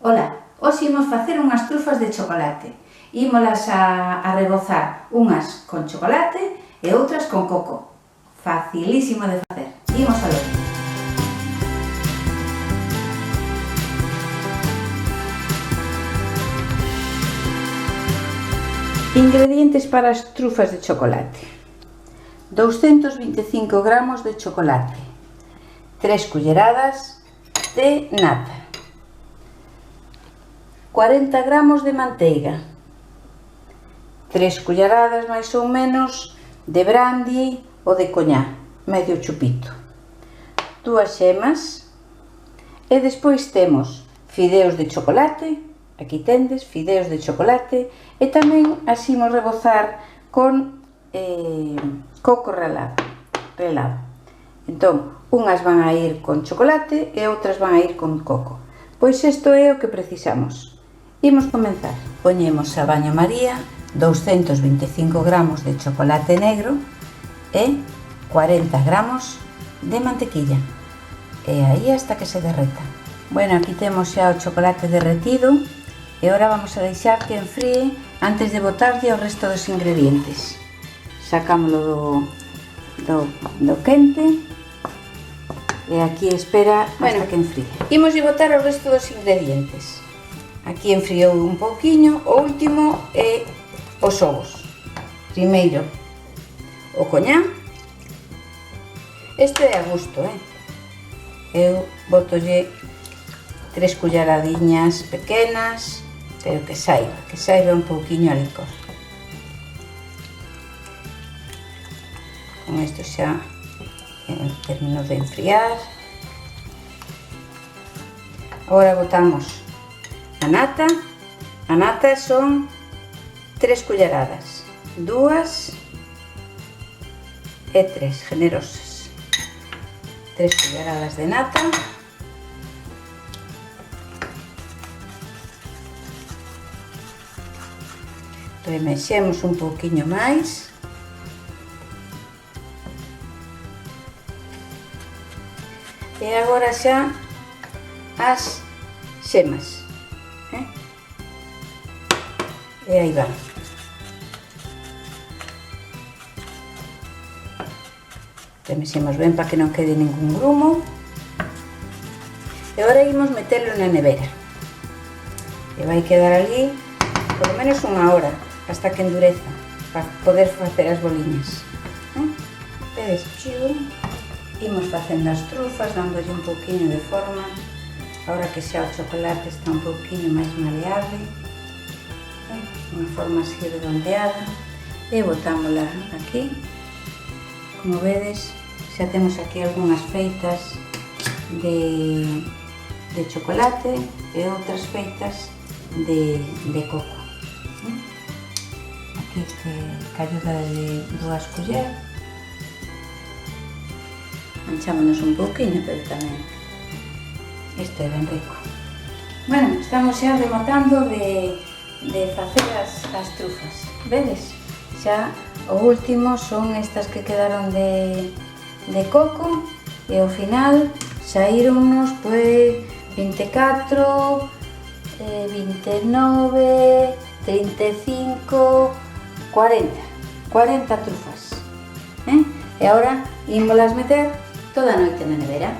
Ola, hoxe imos facer unhas trufas de chocolate. Ímolas a rebozar unhas con chocolate e outras con coco. Facilísimo de facer. Imos a ver. Ingredientes para as trufas de chocolate: 225 gramos de chocolate, 3 culleradas de nata, 40 gramos de manteiga, 3 culleradas máis ou menos de brandy ou de coñac, medio chupito, 2 xemas e despois temos fideos de chocolate, aquí tendes fideos de chocolate e tamén así imos rebozar con coco ralado. Entón, unhas van a ir con chocolate e outras van a ir con coco. Pois isto é o que precisamos. Imos comenzar. Poñemos a baño María 225 gramos de chocolate negro e 40 gramos de mantequilla. E aí hasta que se derreta. Bueno, aquí temos xa o chocolate derretido e agora vamos a deixar que enfríe antes de botarlle o resto dos ingredientes. Sacámoslo do quente e aquí espera hasta que enfríe. Imos botar o resto dos ingredientes. Aquí enfriou un pouquiño, o último é os ovos. Primeiro o coñac. Este é a gusto, Eu botolle 3 culleradiñas pequenas, pero que saiba un pouquiño a licor. Con isto xa termino de enfriar. Agora botamos a nata. A nata son 3 culleradas, 2 e 3 generosas. 3 culleradas de nata. Remexemos un pouquiño máis. E agora xa as xemas. E aí van. Remexemos ben para que non quede ningún grumo. E agora imos metelo na nevera. E vai quedar ali por lo menos unha hora, hasta que endureza, para poder facer as boliñas. Vedes, imos facendo as trufas, dándolle un pouquiño de forma. Agora que xa o chocolate está un pouquiño máis maleable, unha forma así redondeada, e botámola aquí. Como vedes, xa temos aquí algunhas feitas de chocolate e outras feitas de coco. Aquí que ayuda de 2 culler. Manchámonos un pouquiño, pero tamén isto é ben rico. Bueno, estamos xa rematando de facer as trufas. Vedes? Xa o último son estas que quedaron de coco e ao final saíronnos pois 24, 29, 35, 40 trufas. E agora ímolas meter toda a noite na nevera.